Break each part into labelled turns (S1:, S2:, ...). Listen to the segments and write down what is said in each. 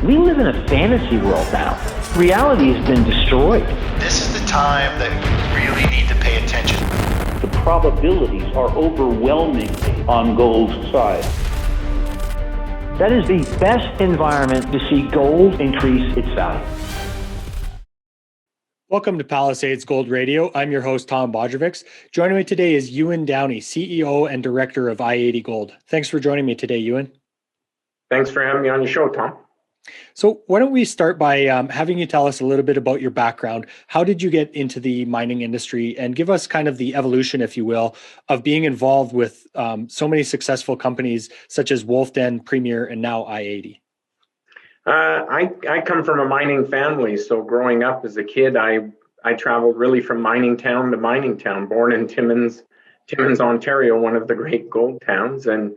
S1: We live in a fantasy world now. Reality has been destroyed.
S2: This is the time that we really need to pay attention.
S3: The probabilities are overwhelmingly on gold's side.
S1: That is the best environment to see gold increase its value.
S4: Welcome to Palisades Gold Radio. I'm your host, Tom Bodrovics. Joining me today is Ewan Downie, CEO and Director of I-80 Gold. Thanks for joining me today, Ewan.
S5: Thanks for having me on your show, Tom.
S4: So why don't we start by having you tell us a little bit about your background. How did you get into the mining industry, and give us kind of the evolution, if you will, of being involved with so many successful companies such as Wolfden, Premier, and now I-80?
S5: I come from a mining family, so growing up as a kid, I traveled really from mining town to mining town, born in Timmins, Ontario, one of the great gold towns. And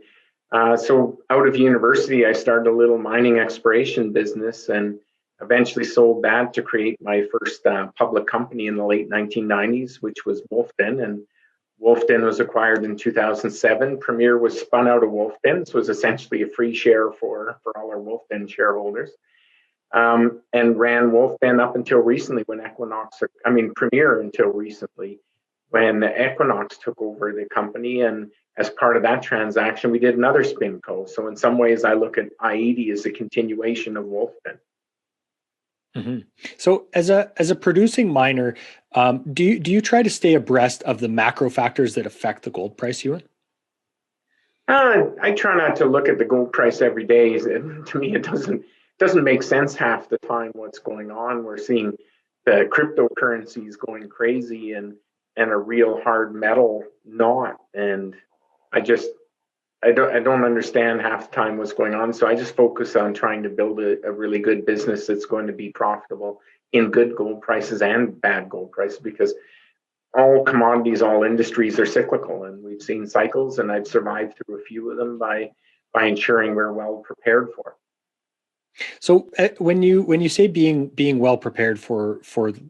S5: so out of university, I started a little mining exploration business and eventually sold that to create my first public company in the late 1990s, which was Wolfden. And Wolfden was acquired in 2007. Premier was spun out of Wolfden, so it was essentially a free share for all our Wolfden shareholders. And ran Wolfden up until recently when Premier until recently when Equinox took over the company. And as part of that transaction, we did another spin-co. So in some ways, I look at I-80 as a continuation of Wolfden.
S4: Mm-hmm. So as a producing miner, do you try to stay abreast of the macro factors that affect the gold price, Ewan?
S5: I try not to look at the gold price every day. To me, it doesn't make sense half the time what's going on. We're seeing the cryptocurrencies going crazy and a real hard metal not. And I don't understand half the time what's going on. So I just focus on trying to build a really good business that's going to be profitable in good gold prices and bad gold prices, because all commodities, all industries are cyclical, and we've seen cycles, and I've survived through a few of them by ensuring we're well prepared for.
S4: So when you say being well prepared for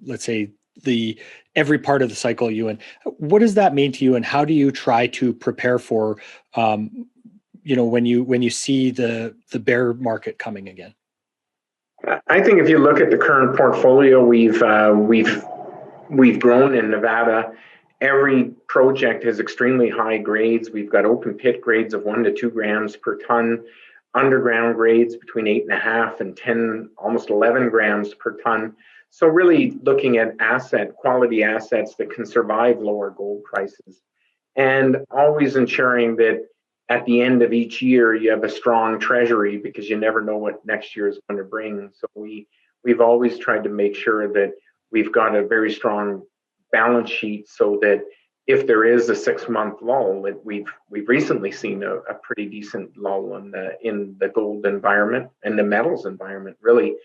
S4: let's say every part of the cycle, Ewan, what does that mean to you, and how do you try to prepare for when you see the bear market coming again?
S5: I think if you look at the current portfolio, we've grown in Nevada. Every project has extremely high grades. We've got open pit grades of 1 to 2 grams per ton, underground grades between 8.5 and 10, almost 11 grams per ton. So really looking at quality assets that can survive lower gold prices, and always ensuring that at the end of each year you have a strong treasury, because you never know what next year is going to bring. So we've always tried to make sure that we've got a very strong balance sheet, so that if there is a 6-month lull, that we've recently seen a pretty decent lull in the gold environment and the metals environment, really,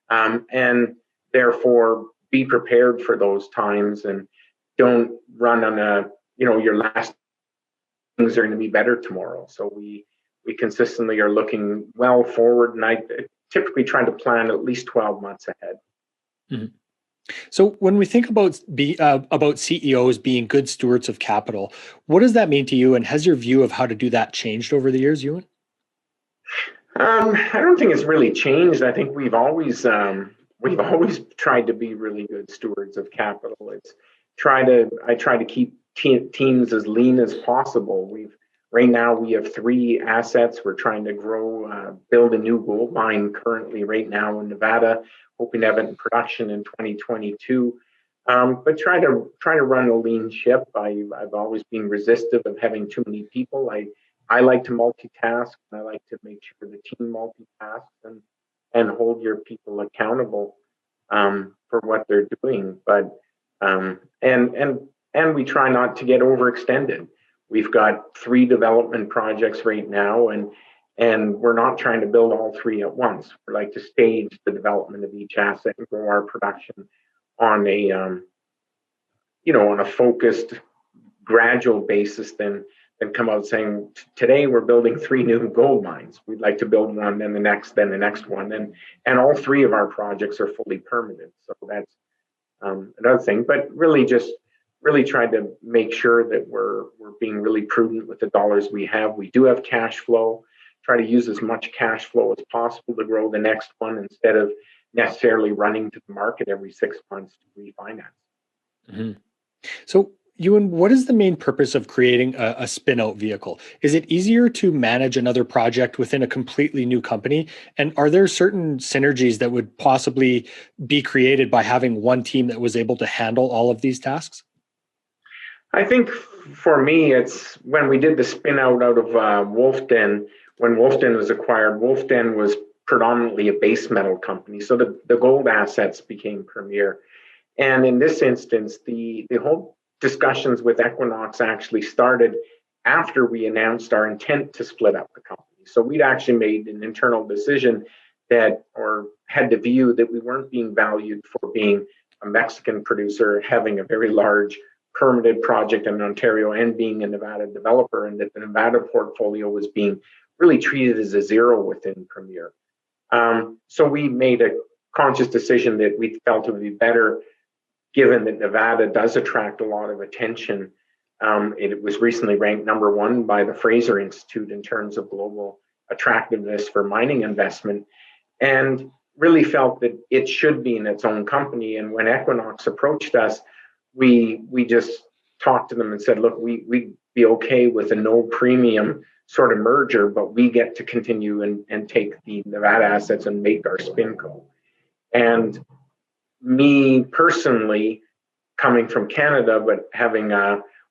S5: and therefore be prepared for those times and don't run on your last things are going to be better tomorrow. So we consistently are looking well forward, and I typically try to plan at least 12 months ahead.
S4: Mm-hmm. So when we think about CEOs being good stewards of capital, what does that mean to you, and has your view of how to do that changed over the years, Ewan?
S5: I don't think it's really changed. I think we've always tried to be really good stewards of capital. I try to keep teams as lean as possible. Right now we have 3 assets. We're trying to grow, build a new gold mine currently right now in Nevada, hoping to have it in production in 2022. But try to run a lean ship. I've always been resistant of having too many people. I like to multitask, and I like to make sure the team multitasks and hold your people accountable for what they're doing. But and we try not to get overextended. We've got 3 development projects right now, and we're not trying to build all 3 at once. We like to stage the development of each asset and grow our production on a focused, gradual basis than come out saying, today we're building 3 new gold mines. We'd like to build one, then the next one. And all 3 of our projects are fully permitted. So that's another thing. But really trying to make sure that we're being really prudent with the dollars we have. We do have cash flow. try to use as much cash flow as possible to grow the next one instead of necessarily running to the market every 6 months to refinance.
S4: Mm-hmm. So, Ewan, what is the main purpose of creating a spin-out vehicle? Is it easier to manage another project within a completely new company? And are there certain synergies that would possibly be created by having one team that was able to handle all of these tasks?
S5: I think for me, it's when we did the spin out of Wolfden, when Wolfden was acquired, Wolfden was predominantly a base metal company. So the gold assets became Premier. And in this instance, the whole discussions with Equinox actually started after we announced our intent to split up the company. So we'd actually made an internal decision that, or had the view that we weren't being valued for being a Mexican producer, having a very large permitted project in Ontario and being a Nevada developer, and that the Nevada portfolio was being really treated as a zero within Premier. So we made a conscious decision that we felt it would be better, given that Nevada does attract a lot of attention. It was recently ranked #1 by the Fraser Institute in terms of global attractiveness for mining investment, and really felt that it should be in its own company. And when Equinox approached us, we just talked to them and said, look, we'd be okay with a no premium sort of merger, but we get to continue and take the Nevada assets and make our spinco. And me personally, coming from Canada, but having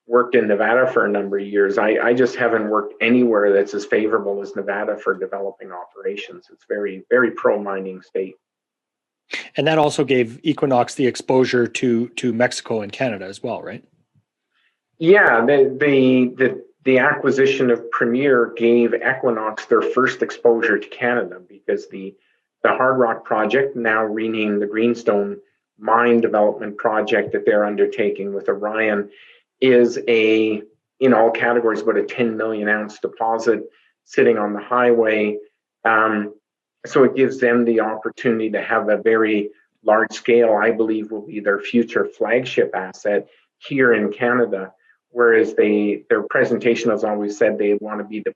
S5: worked in Nevada for a number of years, I just haven't worked anywhere that's as favorable as Nevada for developing operations. It's very, very pro-mining state.
S4: And that also gave Equinox the exposure to Mexico and Canada as well, right?
S5: Yeah, the acquisition of Premier gave Equinox their first exposure to Canada, because the Hard Rock project, now renamed the Greenstone Mine Development Project that they're undertaking with Orion, is in all categories, about a 10 million ounce deposit sitting on the highway. So it gives them the opportunity to have a very large scale, I believe will be their future flagship asset here in Canada. Whereas their presentation has always said they want to be the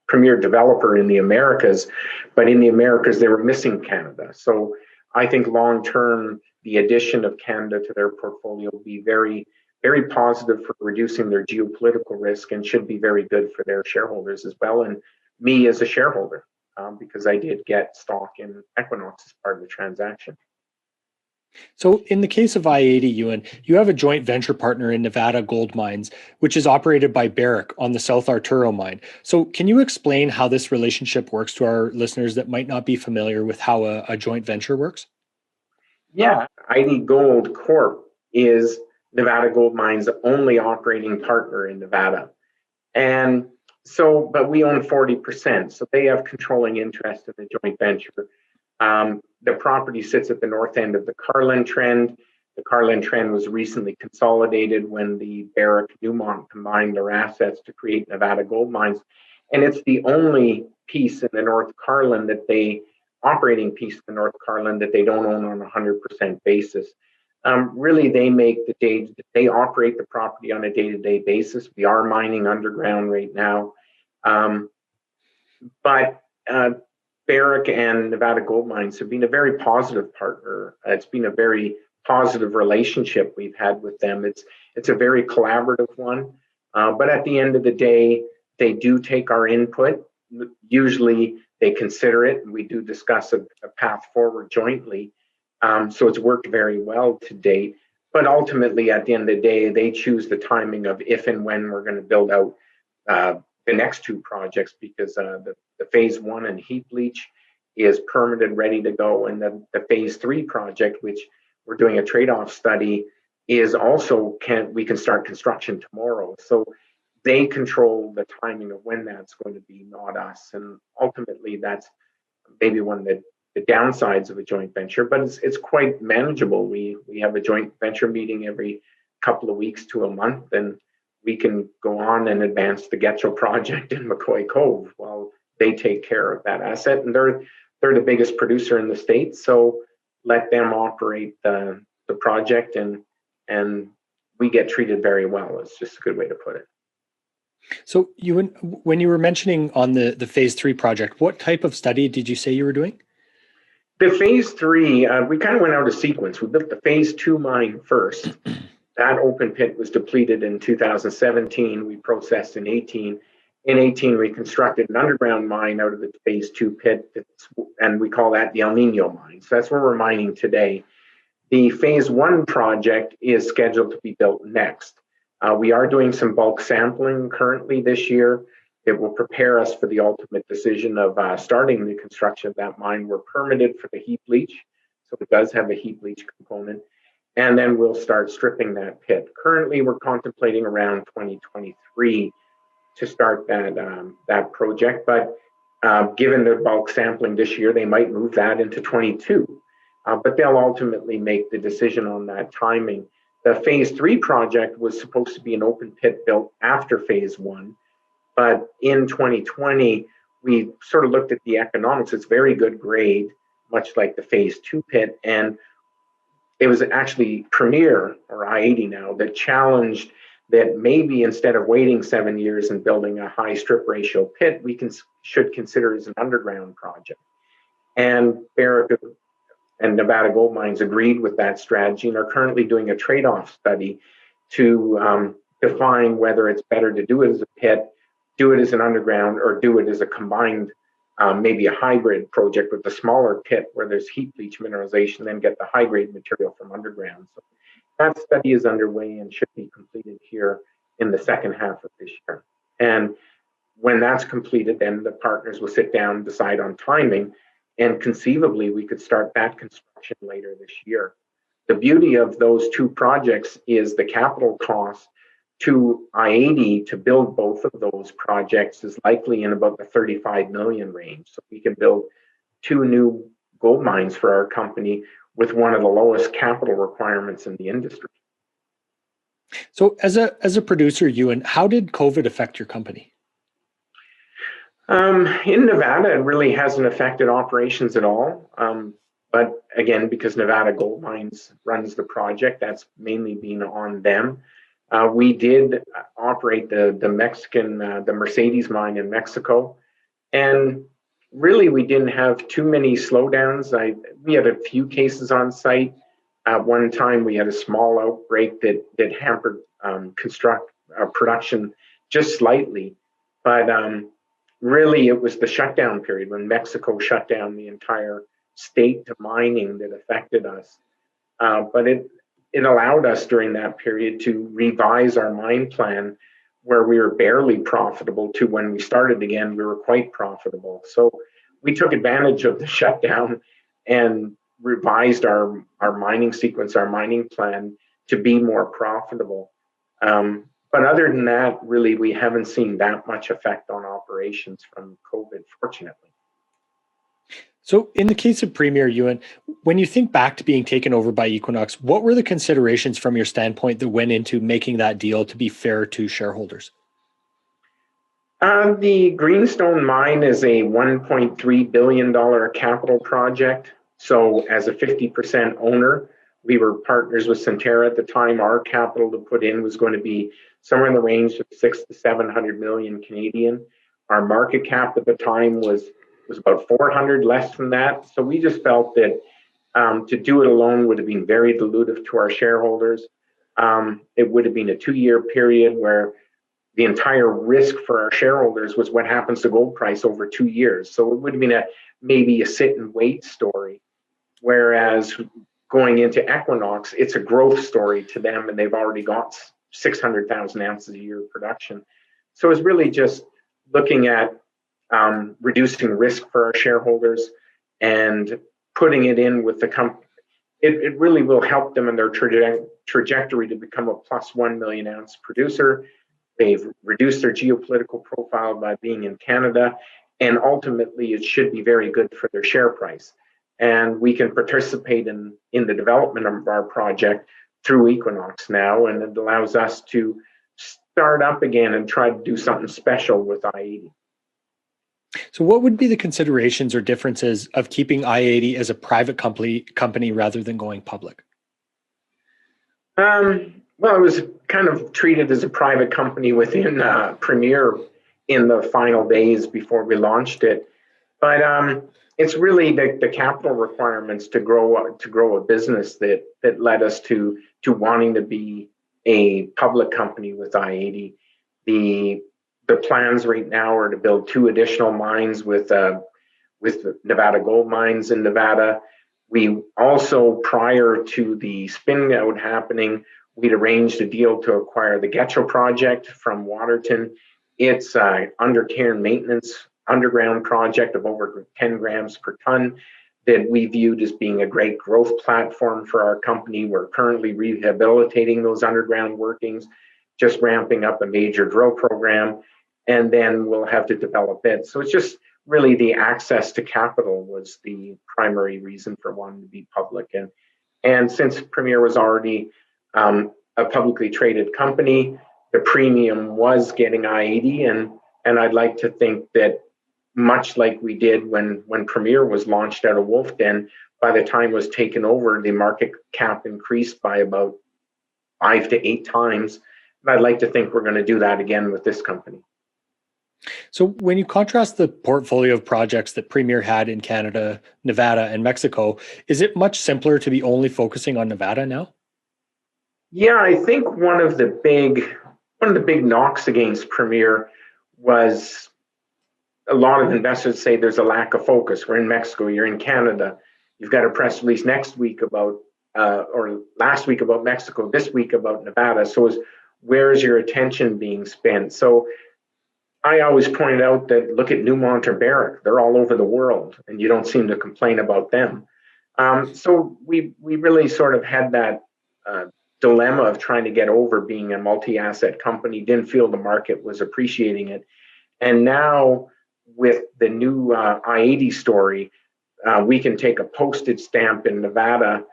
S5: premier developer in the Americas, but in the Americas they were missing Canada. So I think long term, the addition of Canada to their portfolio will be very, very positive for reducing their geopolitical risk, and should be very good for their shareholders as well, and me as a shareholder, because I did get stock in Equinox as part of the transaction.
S4: So in the case of I-80, Ewan, you have a joint venture partner in Nevada Gold Mines, which is operated by Barrick on the South Arturo mine. So can you explain how this relationship works to our listeners that might not be familiar with how a joint venture works?
S5: Yeah, I-80 Gold Corp is Nevada Gold Mines' only operating partner in Nevada. And so, but we own 40%, so they have controlling interest in the joint venture. The property sits at the north end of the Carlin Trend. The Carlin Trend was recently consolidated when the Barrick Newmont combined their assets to create Nevada Gold Mines. And it's the only piece in the North Carlin operating piece in the North Carlin that they don't own on a 100% basis. Really, they operate the property on a day-to-day basis. We are mining underground right now. But Barrick and Nevada Gold Mines have been a very positive partner. It's been a very positive relationship we've had with them. It's a very collaborative one. But at the end of the day, they do take our input. Usually they consider it, and we do discuss a path forward jointly. So it's worked very well to date. But ultimately, at the end of the day, they choose the timing of if and when we're going to build out the next two projects, because the phase 1 and heap leach is permitted, ready to go, and the phase 3 project, which we're doing a trade-off study, is also we can start construction tomorrow. So they control the timing of when that's going to be, not us. And ultimately, that's maybe one of the downsides of a joint venture, but it's quite manageable. We have a joint venture meeting every couple of weeks to a month, and we can go on and advance the Getchell project in McCoy Cove while they take care of that asset. And they're the biggest producer in the state, so let them operate the project, and we get treated very well. It's just a good way to put it.
S4: So when you were mentioning on the phase 3 project, what type of study did you say you were doing?
S5: The phase 3, we kind of went out of sequence. We built the phase 2 mine first. That open pit was depleted in 2017. We processed in 18. In 18, we constructed an underground mine out of the phase 2 pit, and we call that the El Nino mine. So that's where we're mining today. The phase 1 project is scheduled to be built next. We are doing some bulk sampling currently this year. It will prepare us for the ultimate decision of starting the construction of that mine. We're permitted for the heap leach, so it does have a heap leach component. And then we'll start stripping that pit. Currently, we're contemplating around 2023 to start that project, but given the bulk sampling this year, they might move that into 22. But they'll ultimately make the decision on that timing. The phase 3 project was supposed to be an open pit built after phase 1, but in 2020, we sort of looked at the economics. It's very good grade, much like the phase 2 pit, and it was actually Premier, or I-80 now, that challenged that maybe instead of waiting 7 years and building a high strip ratio pit, we should consider it as an underground project. And Barrick and Nevada Gold Mines agreed with that strategy and are currently doing a trade-off study to define whether it's better to do it as a pit, do it as an underground, or do it as a combined, maybe a hybrid project with a smaller pit where there's heap leach mineralization, then get the high-grade material from underground. So that study is underway and should be completed here in the second half of this year. And when that's completed, then the partners will sit down and decide on timing. And conceivably, we could start that construction later this year. The beauty of those two projects is the capital cost to I-80 to build both of those projects is likely in about the 35 million range. So we can build 2 new gold mines for our company with one of the lowest capital requirements in the industry.
S4: So as a producer, Ewan, how did COVID affect your company?
S5: In Nevada, it really hasn't affected operations at all. But again, because Nevada Gold Mines runs the project, that's mainly been on them. We did operate the Mexican, the Mercedes mine in Mexico. And really, we didn't have too many slowdowns. We had a few cases on site. At one time, we had a small outbreak that hampered production just slightly. But really, it was the shutdown period when Mexico shut down the entire state to mining that affected us. But it allowed us during that period to revise our mine plan where we were barely profitable to when we started again, we were quite profitable. So we took advantage of the shutdown and revised our mining sequence, our mining plan to be more profitable. But other than that, really, we haven't seen that much effect on operations from COVID, fortunately.
S4: So in the case of Premier, Ewan, when you think back to being taken over by Equinox, what were the considerations from your standpoint that went into making that deal to be fair to shareholders?
S5: The Greenstone mine is a $1.3 billion capital project. So as a 50% owner, we were partners with Centerra at the time. Our capital to put in was going to be somewhere in the range of 600 to 700 million Canadian. Our market cap at the time was about 400, less than that. So we just felt that to do it alone would have been very dilutive to our shareholders. It would have been a 2-year period where the entire risk for our shareholders was what happens to gold price over 2 years. So it would have been maybe a sit and wait story. Whereas going into Equinox, it's a growth story to them, and they've already got 600,000 ounces a year of production. So it's really just looking at reducing risk for our shareholders and putting it in with the company. It really will help them in their trajectory to become a plus 1 million ounce producer. They've reduced their geopolitical profile by being in Canada, and ultimately it should be very good for their share price. And we can participate in the development of our project through Equinox now, and it allows us to start up again and try to do something special with I-80.
S4: So what would be the considerations or differences of keeping I-80 as a private company rather than going public?
S5: Well, it was kind of treated as a private company within Premier in the final days before we launched it. But it's really the capital requirements to grow a business that led us to wanting to be a public company with I-80. The plans right now are to build 2 additional mines with the Nevada Gold Mines in Nevada. We also, prior to the spin out happening, we'd arranged a deal to acquire the Getchell project from Waterton. It's under care and maintenance underground project of over 10 grams per ton that we viewed as being a great growth platform for our company. We're currently rehabilitating those underground workings, just ramping up a major drill program, and then we'll have to develop it. So it's just really the access to capital was the primary reason for wanting to be public. And since Premier was already a publicly traded company, the premium was getting I-80, and I'd like to think that much like we did when Premier was launched out of Wolf Den, by the time it was taken over, the market cap increased by about 5 to 8 times. And I'd like to think we're going to do that again with this company.
S4: So when you contrast the portfolio of projects that Premier had in Canada, Nevada, and Mexico, is it much simpler to be only focusing on Nevada now?
S5: Yeah, I think one of the big knocks against Premier was a lot of investors say there's a lack of focus. We're in Mexico, you're in Canada. You've got a press release next week about, or last week about Mexico, this week about Nevada. So where's your attention being spent? So I always pointed out that look at Newmont or Barrick, they're all over the world and you don't seem to complain about them. So we really sort of had that dilemma of trying to get over being a multi-asset company, didn't feel the market was appreciating it. And now with the new I-80 story, we can take a postage stamp in Nevada,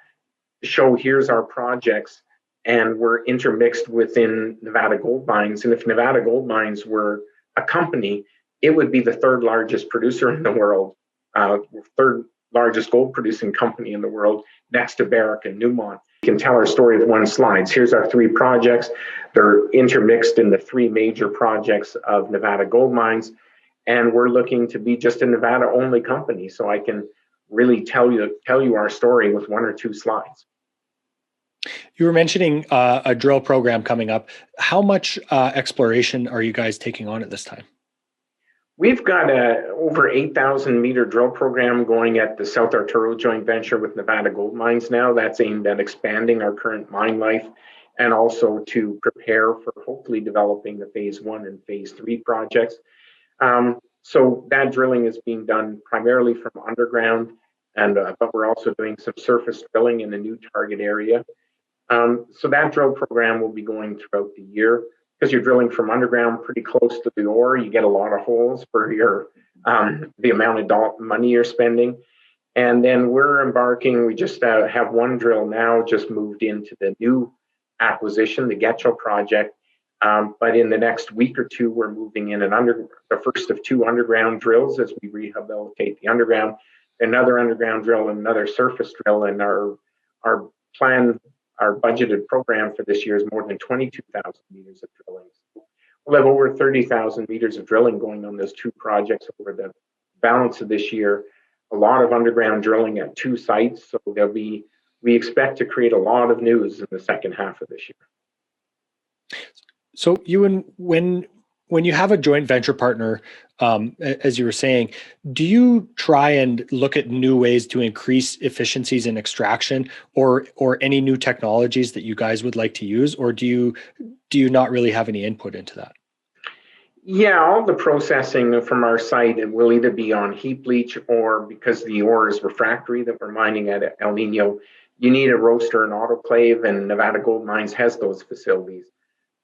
S5: show here's our projects, and we're intermixed within Nevada Gold Mines. And if Nevada Gold Mines were a company, it would be the 3rd largest producer in the world, 3rd largest gold producing company in the world, next to Barrick and Newmont. We can tell our story with one slide. Here's our 3 projects. They're intermixed in the 3 major projects of Nevada Gold Mines. And we're looking to be just a Nevada only company. So I can really tell you our story with 1 or 2 slides.
S4: You were mentioning a drill program coming up. How much exploration are you guys taking on at this time?
S5: We've got a over 8,000 meter drill program going at the South Arturo joint venture with Nevada Gold Mines now. That's aimed at expanding our current mine life and also to prepare for hopefully developing the phase 1 and phase 3 projects. So that drilling is being done primarily from underground, but we're also doing some surface drilling in a new target area. So that drill program will be going throughout the year. Because you're drilling from underground pretty close to the ore, you get a lot of holes for your the amount of money you're spending. And then we're embarking, we just have 1 drill now, just moved into the new acquisition, the Getchell project. But in the next week or 2, we're moving in the first of 2 underground drills as we rehabilitate the underground, another underground drill and another surface drill. And our plan, our budgeted program for this year is more than 22,000 meters of drilling. We'll have over 30,000 meters of drilling going on those 2 projects over the balance of this year. A lot of underground drilling at 2 sites. So we expect to create a lot of news in the second half of this year.
S4: So Ewan, when you have a joint venture partner, as you were saying, do you try and look at new ways to increase efficiencies in extraction, or any new technologies that you guys would like to use, or do you not really have any input into that?
S5: Yeah, all the processing from our site, it will either be on heap leach or because the ore is refractory that we're mining at El Nino, you need a roaster and autoclave, and Nevada Gold Mines has those facilities.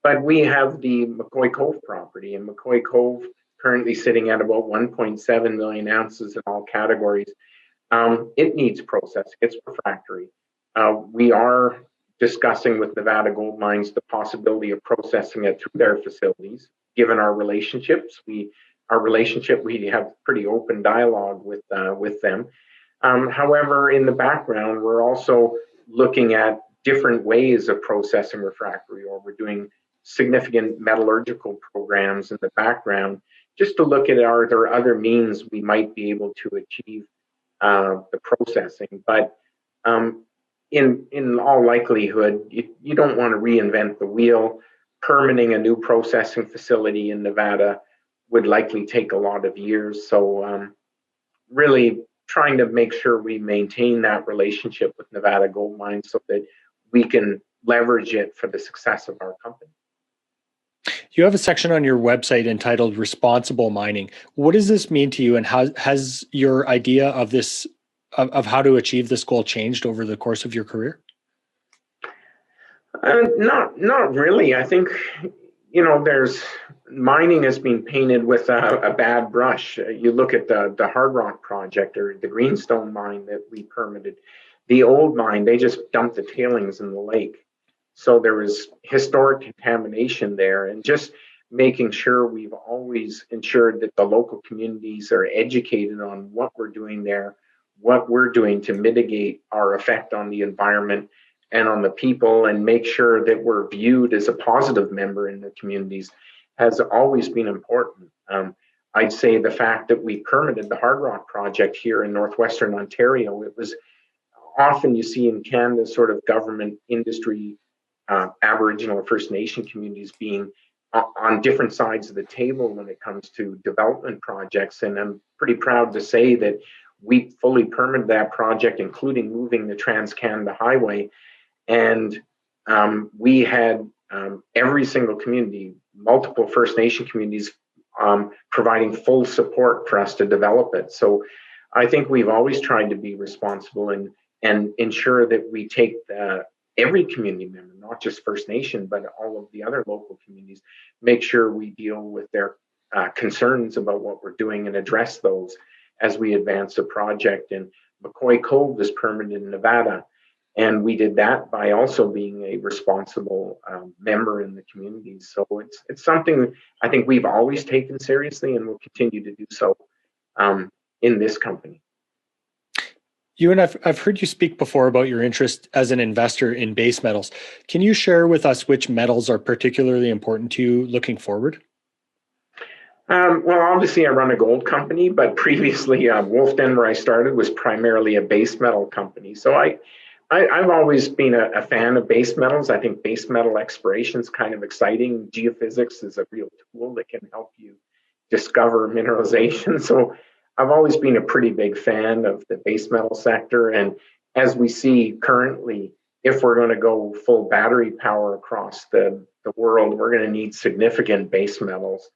S5: But we have the McCoy Cove property, and McCoy Cove currently sitting at about 1.7 million ounces in all categories. It needs processing. It's refractory. We are discussing with Nevada Gold Mines the possibility of processing it through their facilities. Given our relationships, we have pretty open dialogue with them. However, in the background, we're also looking at different ways of processing refractory ore. We're doing significant metallurgical programs in the background just to look at are there other means we might be able to achieve the processing. But in all likelihood, you don't want to reinvent the wheel. Permitting a new processing facility in Nevada would likely take a lot of years. So really trying to make sure we maintain that relationship with Nevada Gold Mines so that we can leverage it for the success of our company.
S4: You have a section on your website entitled Responsible Mining. What does this mean to you, and how has your idea of this, of how to achieve this goal changed over the course of your career?
S5: Not really. I think, there's mining has been painted with a bad brush. You look at the Hard Rock project or the Greenstone mine that we permitted. The old mine, they just dumped the tailings in the lake. So there was historic contamination there, and just making sure we've always ensured that the local communities are educated on what we're doing there, what we're doing to mitigate our effect on the environment and on the people, and make sure that we're viewed as a positive member in the communities has always been important. I'd say the fact that we permitted the Hard Rock project here in northwestern Ontario, it was often you see in Canada sort of government, industry, Aboriginal or First Nation communities being on different sides of the table when it comes to development projects. And I'm pretty proud to say that we fully permitted that project, including moving the Trans-Canada Highway. And we had every single community, multiple First Nation communities, providing full support for us to develop it. So I think we've always tried to be responsible and ensure that we take every community member, not just First Nation, but all of the other local communities, make sure we deal with their concerns about what we're doing and address those as we advance the project. And McCoy Cove is permitted in Nevada. And we did that by also being a responsible member in the community. So it's something I think we've always taken seriously and will continue to do so in this company.
S4: Ewan, I've heard you speak before about your interest as an investor in base metals. Can you share with us which metals are particularly important to you looking forward?
S5: Well, obviously I run a gold company, but previously Wolfden, where I started, was primarily a base metal company. So I've always been a fan of base metals. I think base metal exploration is kind of exciting. Geophysics is a real tool that can help you discover mineralization. So I've always been a pretty big fan of the base metal sector. And as we see currently, if we're going to go full battery power across the world, we're going to need significant base metals.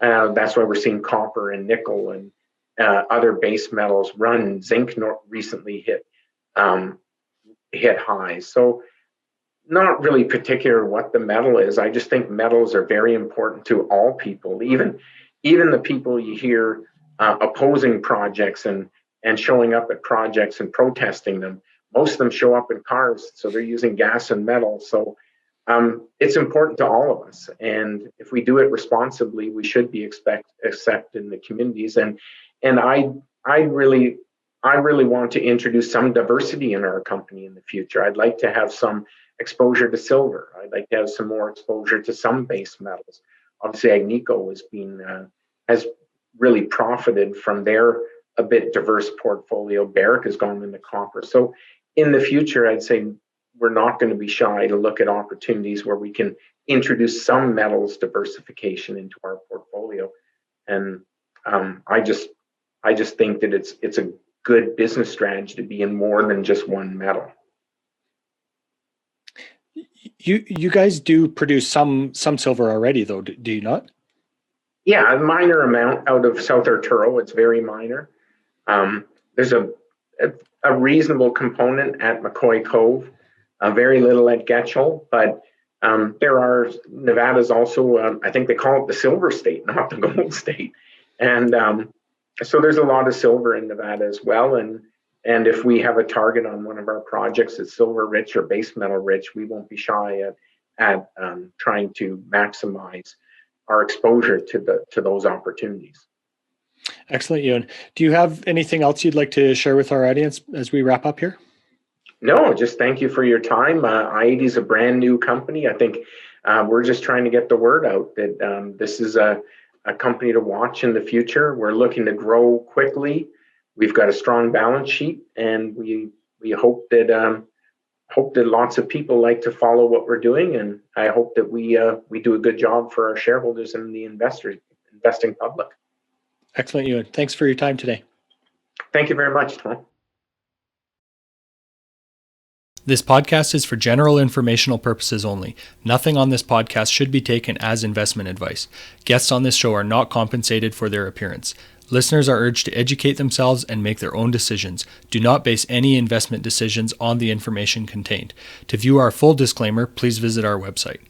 S5: That's why we're seeing copper and nickel and other base metals run. Zinc recently hit highs. So not really particular what the metal is. I just think metals are very important to all people, even the people you hear opposing projects and showing up at projects and protesting them. Most of them show up in cars, so they're using gas and metal. So it's important to all of us, and if we do it responsibly, we should be accepted in the communities. And I really want to introduce some diversity in our company in the future. I'd like to have some exposure to silver. I'd like to have some more exposure to some base metals. Obviously, Agnico has really profited from their a bit diverse portfolio. Barrick has gone into copper. So in the future, I'd say we're not going to be shy to look at opportunities where we can introduce some metals diversification into our portfolio. And I just think that it's a good business strategy to be in more than just one metal.
S4: You guys do produce some silver already, though, do you not?
S5: Yeah, a minor amount out of South Arturo. It's very minor. There's a reasonable component at McCoy Cove, very little at Getchell, but Nevada's also, I think they call it the silver state, not the gold state. And so there's a lot of silver in Nevada as well. And if we have a target on one of our projects that's silver rich or base metal rich, we won't be shy at trying to maximize our exposure to those opportunities.
S4: Excellent, Ewan. Do you have anything else you'd like to share with our audience as we wrap up here?
S5: No, just thank you for your time. I-80 is a brand new company. I think we're just trying to get the word out that this is a company to watch in the future. We're looking to grow quickly. We've got a strong balance sheet, and we hope that lots of people like to follow what we're doing. And I hope that we do a good job for our shareholders and the investing public.
S4: Excellent, Ewan. Thanks for your time today.
S5: Thank you very much, Tom.
S4: This podcast is for general informational purposes only. Nothing on this podcast should be taken as investment advice. Guests on this show are not compensated for their appearance. Listeners are urged to educate themselves and make their own decisions. Do not base any investment decisions on the information contained. To view our full disclaimer, please visit our website.